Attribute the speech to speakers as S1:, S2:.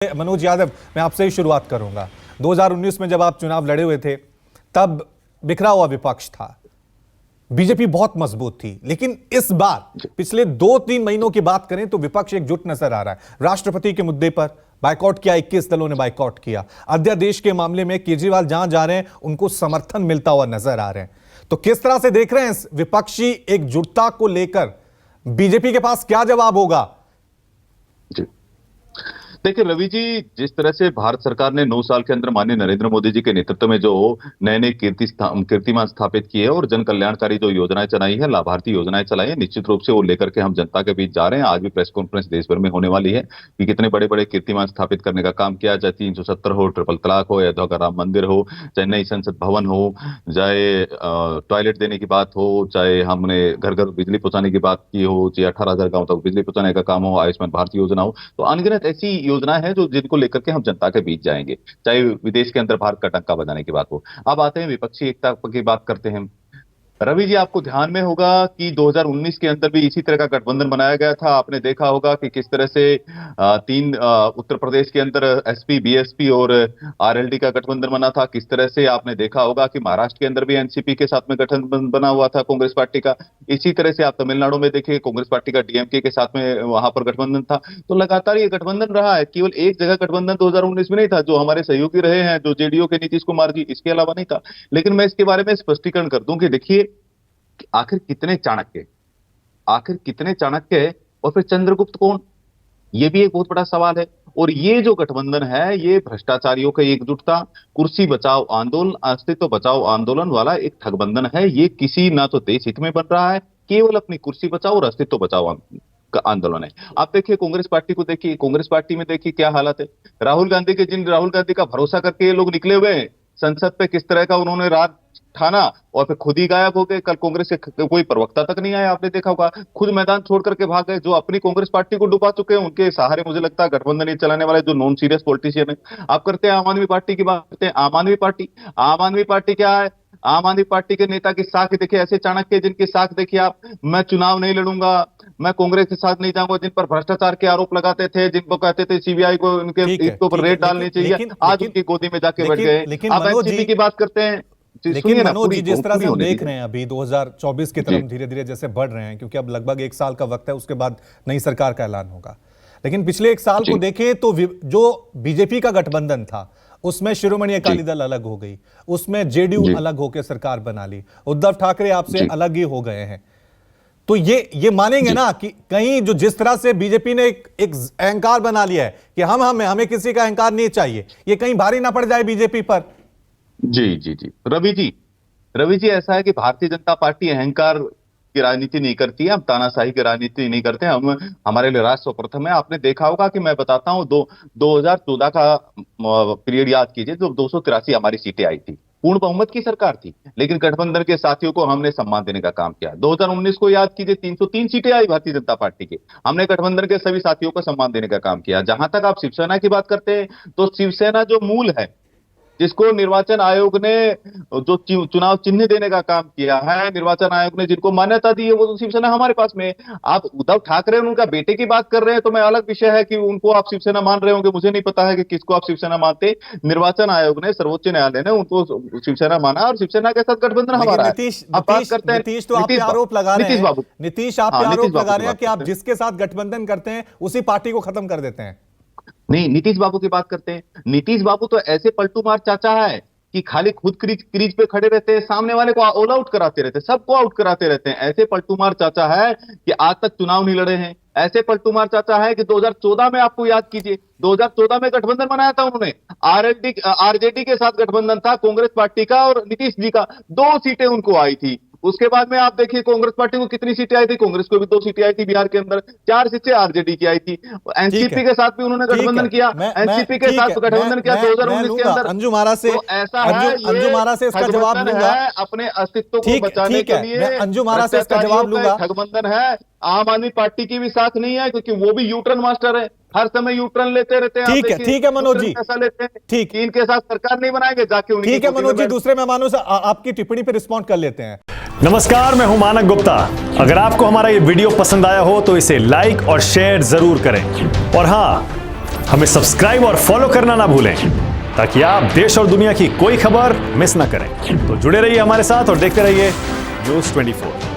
S1: मनोज यादव, मैं आपसे ही शुरुआत करूंगा। 2019 में जब आप चुनाव लड़े हुए थे तब बिखरा हुआ विपक्ष था, बीजेपी बहुत मजबूत थी, लेकिन इस बार पिछले 2-3 महीनों की बात करें तो विपक्ष एकजुट नजर आ रहा है। राष्ट्रपति के मुद्दे पर बाइकआउट किया, 21 दलों ने बाइकआउट किया। अध्यादेश के मामले में केजरीवाल जहां जा रहे हैं उनको समर्थन मिलता हुआ नजर आ रहे हैं। तो किस तरह से देख रहे हैं इस विपक्षी एकजुटता को लेकर? बीजेपी के पास क्या जवाब होगा?
S2: देखिए रवि जी, जिस तरह से भारत सरकार ने 9 साल के अंदर माननीय नरेंद्र मोदी जी के नेतृत्व में जो नए नए कीर्तिमान स्थापित किए और जन कल्याणकारी जो योजनाएं चलाई है, लाभार्थी योजनाएं चलाई है, निश्चित रूप से वो लेकर के हम जनता के बीच जा रहे हैं। आज भी प्रेस कॉन्फ्रेंस देश भर में होने वाली है कि कितने बड़े बड़े कीर्तिमान स्थापित करने का काम किया, चाहे 370 हो, ट्रिपल तलाक हो, अयोध्या का राम मंदिर हो, चाहे नई संसद भवन हो, चाहे टॉयलेट देने की बात हो, चाहे हमने घर घर बिजली पहुंचाने की बात की हो, चाहे 18,000 गाँव तक बिजली पहुंचाने का काम हो, आयुष्मान भारत योजना हो, तो अनगिनत ऐसी योजना है जो जिनको लेकर के हम जनता के बीच जाएंगे, चाहे विदेश के अंदर भारत का टंका बजाने की बात हो। अब आते हैं विपक्षी एकता की बात करते हैं। रवि जी, आपको ध्यान में होगा कि 2019 के अंदर भी इसी तरह का गठबंधन बनाया गया था। आपने देखा होगा कि किस तरह से उत्तर प्रदेश के अंदर एसपी, बीएसपी और आरएलडी का गठबंधन बना था। किस तरह से आपने देखा होगा कि महाराष्ट्र के अंदर भी एनसीपी के साथ में गठबंधन बना हुआ था कांग्रेस पार्टी का। इसी तरह से आप तमिलनाडु में देखिए, कांग्रेस पार्टी का डीएमके के साथ में वहां पर गठबंधन था। तो लगातार ये गठबंधन रहा है। केवल एक जगह गठबंधन 2019 में नहीं था, जो हमारे सहयोगी रहे हैं, जो जेडीयू के नीतीश कुमार जी, इसके अलावा नहीं था। लेकिन मैं इसके बारे में स्पष्टीकरण कर दूं कि देखिए, आखिर कितने चाणक्य है और फिर चंद्रगुप्त कौन, ये भी एक बहुत बड़ा सवाल है। और ये जो गठबंधन है, ये भ्रष्टाचारियों का एकजुटता, कुर्सी बचाओ आंदोलन, अस्तित्व बचाओ आंदोलन वाला एक ठगबंधन है। ये किसी ना तो देश हित में बन रहा है, केवल अपनी कुर्सी बचाओ और अस्तित्व बचाओ का आंदोलन है। आप देखिए कांग्रेस पार्टी को, देखिए कांग्रेस पार्टी में देखिए क्या हालत है। राहुल गांधी का भरोसा करके ये लोग निकले हुए हैं, संसद पे किस तरह का उन्होंने रात ठाना और फिर खुद ही गायब हो गए। कल कांग्रेस के कोई प्रवक्ता तक नहीं आया, आपने देखा होगा, खुद मैदान छोड़ करके भाग गए। जो अपनी कांग्रेस पार्टी को डुबा चुके हैं, उनके सहारे मुझे लगता है गठबंधन चलाने वाले जो नॉन सीरियस पॉलिटिशियन है। आप करते हैं आम आदमी पार्टी की बात करते हैं। आम आदमी पार्टी क्या है? आम आदमी पार्टी के नेता की साख देखिए, ऐसे चाणक्य जिनकी साख देखिए आप, मैं चुनाव नहीं लड़ूंगा, मैं कांग्रेस के साथ नहीं जाऊंगा, जिन पर भ्रष्टाचार के आरोप लगाते थे, जिनको कहते थे सीबीआई को इनके ऊपर रेड डालनी चाहिए, आज उनकी गोदी में जाके बैठ गए। आप एनसीपी की बात करते हैं।
S1: लेकिन मनोज जी, जिस तरह से हम देख रहे हैं अभी 2024 की तरफ धीरे धीरे जैसे बढ़ रहे हैं, क्योंकि अब लगभग 1 साल का वक्त है, उसके बाद नई सरकार का ऐलान होगा। लेकिन पिछले 1 साल को देखें तो जो बीजेपी का गठबंधन था, उसमें शिरोमणि अकाली दल अलग हो गई, उसमें जेडीयू अलग होकर सरकार बना ली, उद्धव ठाकरे आपसे अलग ही हो गए हैं। तो ये मानेंगे ना कि कहीं जो जिस तरह से बीजेपी ने एक अहंकार बना लिया है कि हमें किसी का अहंकार नहीं चाहिए, ये कहीं भारी ना पड़ जाए बीजेपी पर?
S2: जी रवि जी, ऐसा है कि भारतीय जनता पार्टी अहंकार की राजनीति नहीं करती है, हम तानाशाही की राजनीति नहीं करते हैं। हमारे लिए राष्ट्र प्रथम है। आपने देखा होगा कि मैं बताता हूं, 2014 का पीरियड याद कीजिए, जो 283 हमारी सीटें आई थी, पूर्ण बहुमत की सरकार थी, लेकिन गठबंधन के साथियों को हमने सम्मान देने का काम किया। 2019 को याद कीजिए, 303 सीटें आई भारतीय जनता पार्टी की, हमने गठबंधन के सभी साथियों को सम्मान देने का काम किया। जहां तक आप शिवसेना की बात करते हैं, तो शिवसेना जो मूल है, जिसको निर्वाचन आयोग ने जो चुनाव चिन्ह देने का काम किया है, निर्वाचन आयोग ने जिनको मान्यता दी है, वो तो शिवसेना हमारे पास में। आप उद्धव ठाकरे और उनका बेटे की बात कर रहे हैं, तो मैं अलग विषय है कि उनको आप शिवसेना मान रहे होंगे, मुझे नहीं पता है कि किसको आप शिवसेना मानते। निर्वाचन आयोग ने, सर्वोच्च न्यायालय ने उनको शिवसेना माना और शिवसेना के साथ गठबंधन हमारा है।
S1: आप बात करते हैं नीतीश, तो आप आरोप लगा रहे हैं, नीतीश आप आरोप लगा रहे हैं कि आप जिसके साथ गठबंधन करते हैं उसी पार्टी को खत्म कर देते हैं।
S2: नहीं, नीतीश बाबू की बात करते हैं। नीतीश बाबू तो ऐसे पलटू मार चाचा है कि खाली खुद क्रीज पे खड़े रहते हैं, सामने वाले को ऑल आउट कराते रहते हैं, सबको आउट कराते रहते हैं। ऐसे पलटू मार चाचा है कि आज तक चुनाव नहीं लड़े हैं। ऐसे पलटू मार चाचा है कि 2014 में, आपको याद कीजिए, 2014 में गठबंधन बनाया था उन्होंने, आरजेडी के साथ गठबंधन था, कांग्रेस पार्टी का और नीतीश जी का, 2 सीटें उनको आई थी। उसके बाद में आप देखिए कांग्रेस पार्टी को कितनी सीटें आई थी, कांग्रेस को भी 2 सीटें आई थी बिहार के अंदर, 4 सीटें आरजेडी की आई थी। एनसीपी के साथ भी उन्होंने गठबंधन किया, एनसीपी के साथ गठबंधन किया 2019 के अंदर।
S1: अंजुम आरा से,
S2: तो ऐसा है,
S1: अंजुम आरा से इसका जवाब लूंगा,
S2: अपने अस्तित्व को बचाने के लिए
S1: अंजुम आरा से इसका जवाब लूंगा।
S2: गठबंधन है, आम आदमी पार्टी की भी साथ नहीं है, क्योंकि वो भी यूटर्न मास्टर है, हर समय यूटर्न लेते रहते हैं।
S1: ठीक है मनोज जी,
S2: ऐसा लेते हैं,
S1: ठीक,
S2: इनके साथ सरकार नहीं बनाएंगे, जाके
S1: ठीक है मनोज जी, दूसरे मेहमानों से आपकी टिप्पणी पर रिस्पॉन्ड कर लेते हैं।
S3: नमस्कार, मैं हूं मानक गुप्ता। अगर आपको हमारा ये वीडियो पसंद आया हो तो इसे लाइक और शेयर जरूर करें, और हां, हमें सब्सक्राइब और फॉलो करना ना भूलें ताकि आप देश और दुनिया की कोई खबर मिस ना करें। तो जुड़े रहिए हमारे साथ और देखते रहिए न्यूज़ 24।